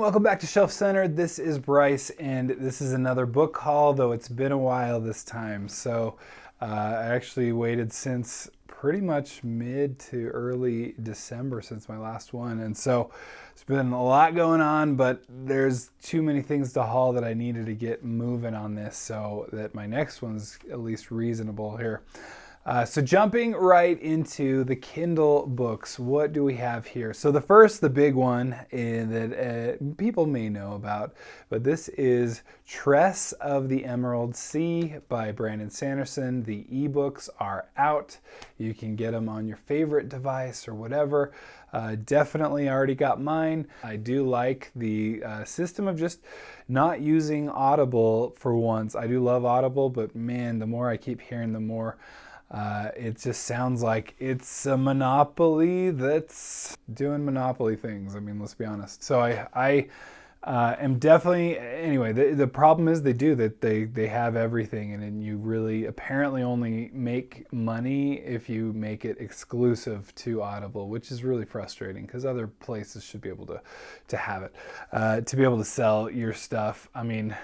welcome back to Shelf Centered. This is Bryce, and this is another book haul, though it's been a while this time. So I actually waited since pretty much mid to early December since my last one. And so it's been a lot going on, but there's too many things to haul that I needed to get moving on this so that my next one's at least reasonable here. So jumping right into the Kindle books, what do we have here? So the big one that people may know about, but this is Tress of the Emerald Sea by Brandon Sanderson. The ebooks are out. You can get them on your favorite device or whatever. Definitely already got mine. I do like the system of just not using Audible for once. I do love Audible, but man, the more I keep hearing, the more it just sounds like it's a monopoly that's doing monopoly things. I mean, let's be honest. So I am definitely, anyway, the problem is they have everything, and then you really apparently only make money if you make it exclusive to Audible, which is really frustrating because other places should be able to have it, to be able to sell your stuff. I mean,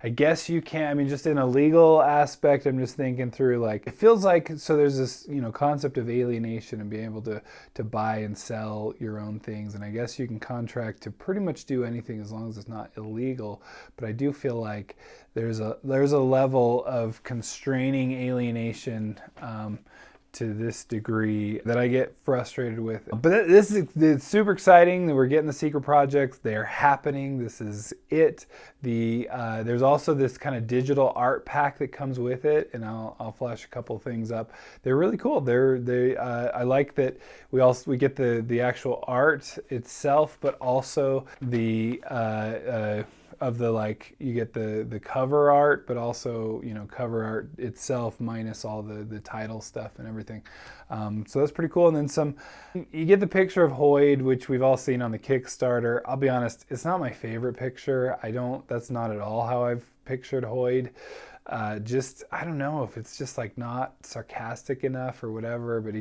I guess you can. I mean, just in a legal aspect, I'm just thinking through, like, it feels like, so there's this, concept of alienation and being able to buy and sell your own things. And I guess you can contract to pretty much do anything as long as it's not illegal. But I do feel like there's a level of constraining alienation to this degree that I get frustrated with. But it's super exciting that we're getting the secret projects. They're happening. This is it. There's also this kind of digital art pack that comes with it, and I'll flash a couple things up. They're really cool. I like that we get the actual art itself, but also the you get the cover art, but also cover art itself minus all the title stuff and everything. So that's pretty cool. And then you get the picture of Hoyd, which we've all seen on the Kickstarter. I'll be honest, it's not my favorite picture. That's not at all how I've pictured Hoyd. I don't know if it's just like not sarcastic enough or whatever, but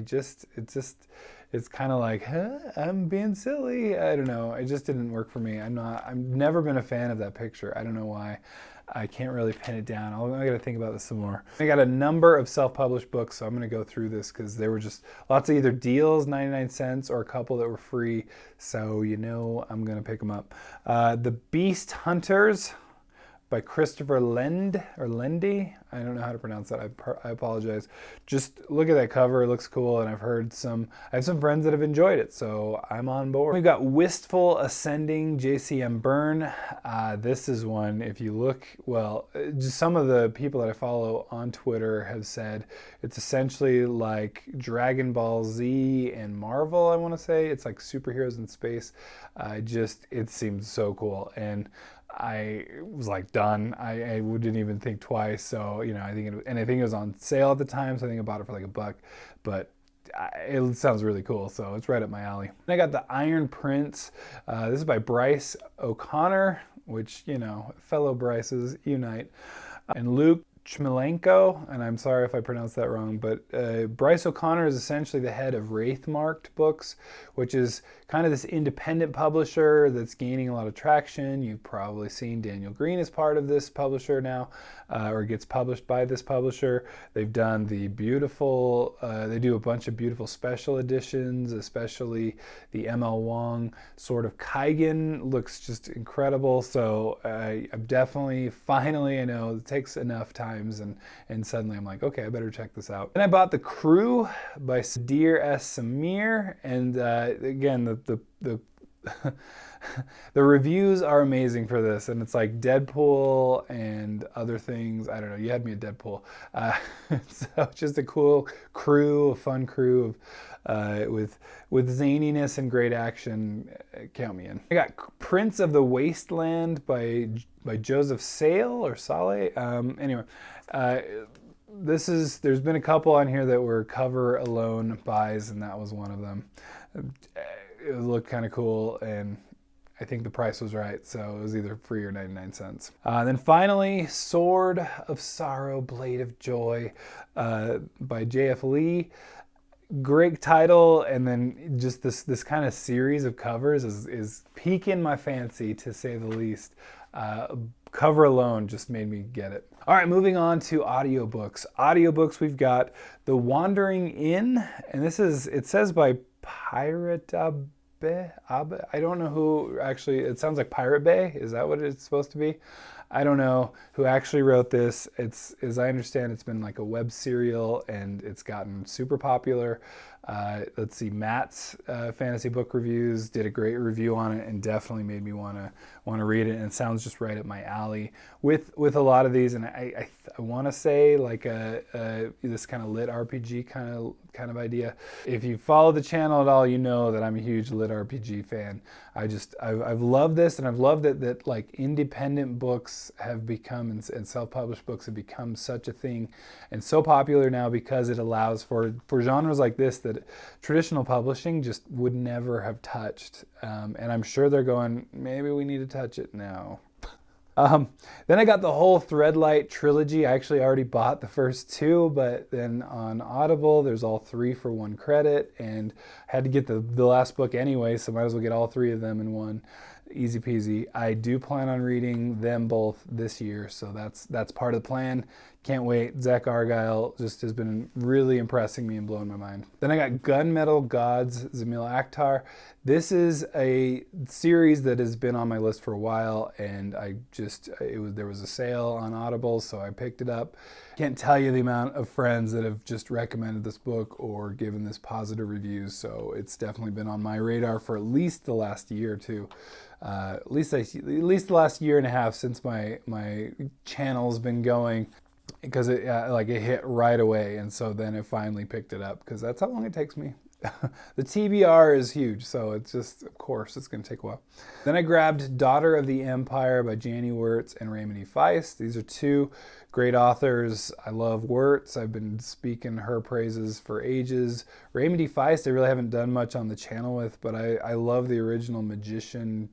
it's kind of like, I'm being silly. I don't know. It just didn't work for me. I've never been a fan of that picture. I don't know why. I can't really pin it down. I got to think about this some more. I got a number of self-published books, so I'm going to go through this because there were just lots of either deals, 99 cents, or a couple that were free. So, I'm going to pick them up. The Beast Hunters by Christopher Lendy. I don't know how to pronounce that. I apologize. Just look at that cover. It looks cool, and I have some friends that have enjoyed it, so I'm on board. We've got Wistful Ascending, J.C.M. Byrne. This is one, if you look, just some of the people that I follow on Twitter have said it's essentially like Dragon Ball Z and Marvel, I want to say. It's like superheroes in space. It seems so cool, and I was like done. I didn't even think twice. So I think it was on sale at the time. So I think I bought it for like $1, but it sounds really cool. So it's right up my alley. And I got the Iron Prince. This is by Bryce O'Connor, which fellow Bryces unite, and Luke Chmilenko, and I'm sorry if I pronounced that wrong, but Bryce O'Connor is essentially the head of Wraithmarked Books, which is kind of this independent publisher that's gaining a lot of traction. You've probably seen Daniel Green is part of this publisher now, or gets published by this publisher. They've done they do a bunch of beautiful special editions, especially the M.L. Wong Sword of Kaigen looks just incredible. So I'm definitely, finally, I know it takes enough times, and suddenly I'm like, okay, I better check this out. And I bought The Crew by Sadir S. Samir, and again, the reviews are amazing for this, and it's like Deadpool and other things. I don't know. You had me at Deadpool. So it's just a cool crew, a fun crew with zaniness and great action. Count me in. I got Prince of the Wasteland by Joseph Sale. Anyway. There's been a couple on here that were cover alone buys, and that was one of them. It looked kind of cool, and I think the price was right, so it was either free or 99 cents. Then finally, Sword of Sorrow, Blade of Joy by J.F. Lee. great title, and then just this kind of series of covers is piquing my fancy, to say the least. Cover alone just made me get it. All right, moving on to audiobooks. Audiobooks, we've got The Wandering Inn, and it says by Pirate Bay. I don't know who actually, it sounds like Pirate Bay. Is that what it's supposed to be? I don't know who actually wrote this. It's, as I understand, it's been like a web serial and it's gotten super popular. Let's see, Matt's Fantasy Book Reviews did a great review on it and definitely made me want to read it. And it sounds just right up my alley with a lot of these. And I want to say like this kind of lit RPG kind of idea. If you follow the channel at all, you know that I'm a huge lit RPG fan. I've loved this, and I've loved that like independent books have become, and self-published books have become such a thing and so popular now, because it allows for genres like this that traditional publishing just would never have touched. And I'm sure they're going, maybe we need to touch it now. Then I got the whole Threadlight trilogy. I actually already bought the first two, but then on Audible, there's all 3 for 1 credit, and I had to get the last book anyway, so might as well get all 3 of them in one. Easy peasy. I do plan on reading them both this year, so that's part of the plan. Can't wait. Zach Argyle just has been really impressing me and blowing my mind. Then I got Gunmetal Gods, Zamil Akhtar. This is a series that has been on my list for a while, and there was a sale on Audible, so I picked it up. Can't tell you the amount of friends that have just recommended this book or given this positive reviews, so it's definitely been on my radar for at least the last year or two. At least the last year and a half since my channel's been going, because it hit right away, and so then it finally picked it up, because that's how long it takes me. The TBR is huge, so it's just, of course, it's going to take a while. Then I grabbed Daughter of the Empire by Janie Wirtz and Raymond E. Feist. These are 2 great authors. I love Wirtz. I've been speaking her praises for ages. Raymond E. Feist, I really haven't done much on the channel with, but I love the original Magician,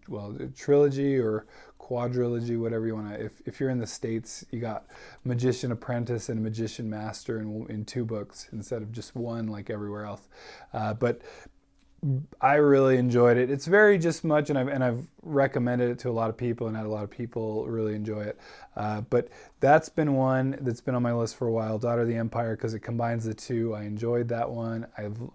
trilogy or quadrilogy, whatever you want to. If you're in the States, you got Magician Apprentice and Magician Master in 2 books instead of just one like everywhere else. But I really enjoyed it. It's very just much, and I've recommended it to a lot of people and had a lot of people really enjoy it. But that's been one that's been on my list for a while, Daughter of the Empire, because it combines the 2. I enjoyed that one.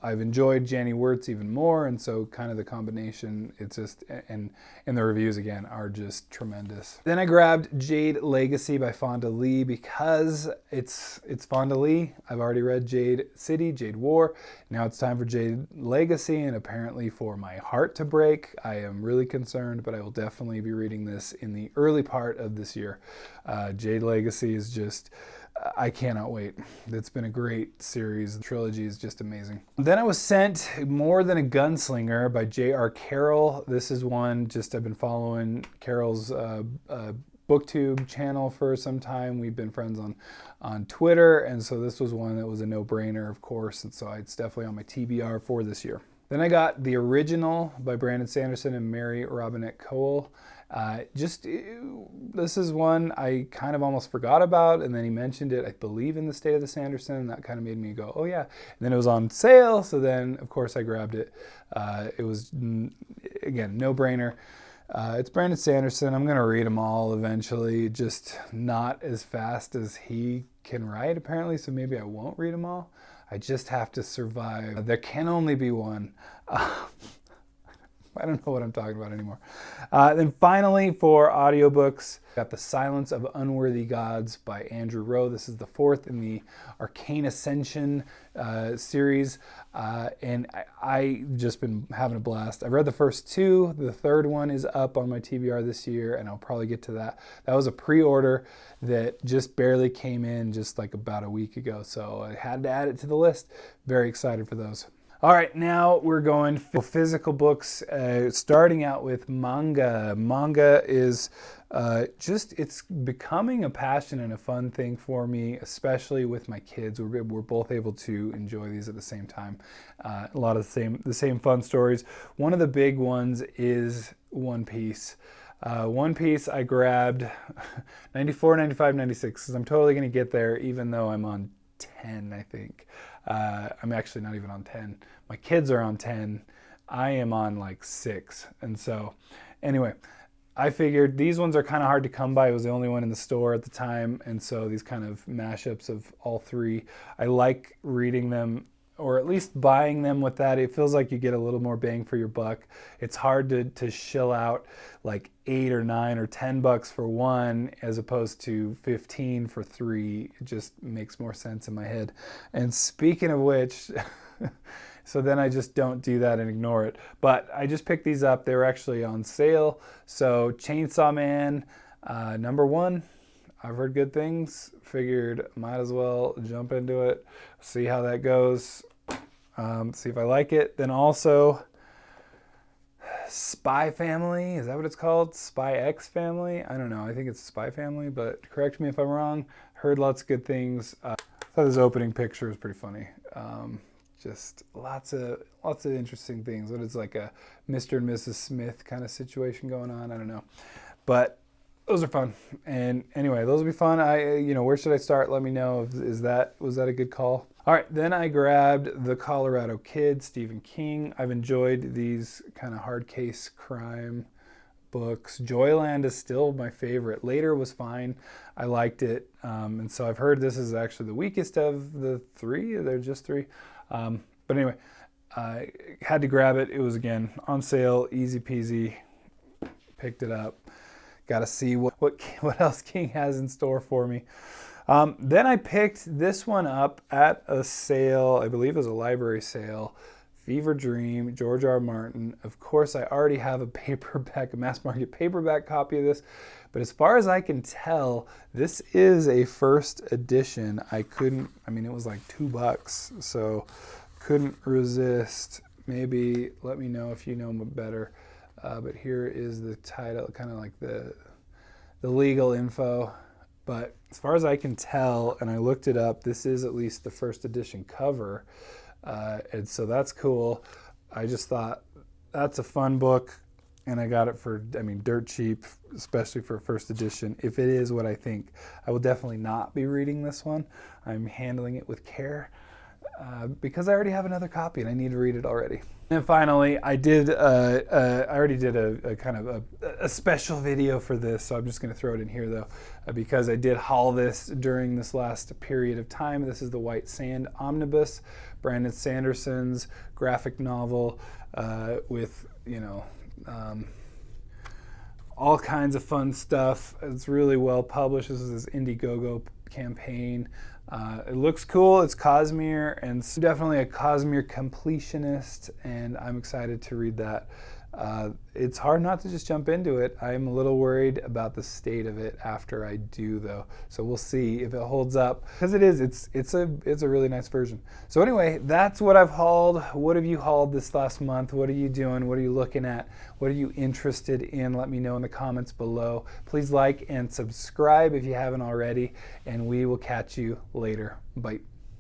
I've enjoyed Janie Wirtz even more, and so kind of the combination, it's just, and the reviews again are just tremendous. Then I grabbed Jade Legacy by Fonda Lee, because it's Fonda Lee. I've already read Jade City, Jade War. Now it's time for Jade Legacy, and apparently for my heart to break. I am really concerned, but I will definitely be reading this in the early part of this year. Jade Legacy is just, I cannot wait. It's been a great series. The trilogy is just amazing. Then I was sent More Than a Gunslinger by J.R. Carroll. This is one, just I've been following Carroll's booktube channel for some time. We've been friends on Twitter, and so this was one that was a no-brainer, of course, and so it's definitely on my TBR for this year. Then I got The Original by Brandon Sanderson and Mary Robinette Cole. This is one I kind of almost forgot about, and then he mentioned it, I believe, in the State of the Sanderson, and that kind of made me go, oh yeah. And then it was on sale, so then of course I grabbed it. It was, again, no-brainer. It's Brandon Sanderson. I'm going to read them all eventually, just not as fast as he can write, apparently, so maybe I won't read them all. I just have to survive. There can only be one. I don't know what I'm talking about anymore. Then finally, for audiobooks, got The Silence of Unworthy Gods by Andrew Rowe. This is the 4th in the Arcane Ascension series, and I just been having a blast. I've read the first 2. The 3rd one is up on my TBR this year, and I'll probably get to that. That was a pre-order that just barely came in just like about a week ago, so I had to add it to the list. Very excited for those. All right, now we're going for physical books, starting out with manga. Manga is it's becoming a passion and a fun thing for me, especially with my kids. We're both able to enjoy these at the same time. A lot of the same fun stories. One of the big ones is One Piece. One Piece I grabbed 94, 95, 96, because I'm totally going to get there, even though I'm on 10, I think. I'm actually not even on 10. My kids are on 10. I am on like 6. And so anyway, I figured these ones are kind of hard to come by. It was the only one in the store at the time. And so these kind of mashups of all three, I like reading them, or at least buying them with that. It feels like you get a little more bang for your buck. It's hard to shill out like $8 or $9 or $10 for one as opposed to 15 for 3. It just makes more sense in my head. And speaking of which, so then I just don't do that and ignore it. But I just picked these up. They were actually on sale. So Chainsaw Man, #1. I've heard good things. Figured might as well jump into it, see how that goes, see if I like it. Then also Spy Family, is that what it's called? Spy X Family? I don't know. I think it's Spy Family, but correct me if I'm wrong. Heard lots of good things. I thought this opening picture was pretty funny. Just lots of interesting things. What is like a Mr. and Mrs. Smith kind of situation going on? I don't know, but those are fun. And anyway, those will be fun. Where should I start? Let me know. Was that a good call? All right, then I grabbed The Colorado Kid, Stephen King. I've enjoyed these kind of hard case crime books. Joyland is still my favorite. Later was fine. I liked it. And so I've heard this is actually the weakest of the 3. They're just 3. But anyway, I had to grab it. It was, again, on sale, easy peasy. Picked it up. Got to see what else King has in store for me. Then I picked this one up at a sale. I believe it was a library sale. Fever Dream, George R. R. Martin. Of course, I already have a mass market paperback copy of this. But as far as I can tell, this is a first edition. It was like $2, so couldn't resist. Maybe let me know if you know better. But here is the title, kind of like the legal info. But as far as I can tell, and I looked it up, this is at least the first edition cover. And so that's cool. I just thought that's a fun book. And I got it for, dirt cheap, especially for first edition. If it is what I think, I will definitely not be reading this one. I'm handling it with care because I already have another copy and I need to read it already. And finally, I already did a kind of a special video for this, so I'm just going to throw it in here though, because I did haul this during this last period of time. This is the White Sand Omnibus, Brandon Sanderson's graphic novel with, all kinds of fun stuff. It's really well published. This is his Indiegogo campaign. It looks cool. It's Cosmere, and definitely a Cosmere completionist, and I'm excited to read that. It's hard not to just jump into it. I'm a little worried about the state of it after I do, though. So we'll see if it holds up, because it's a really nice version. So anyway, that's what I've hauled. What have you hauled this last month? What are you doing? What are you looking at? What are you interested in? Let me know in the comments below. Please like and subscribe if you haven't already, and we will catch you later. Bye.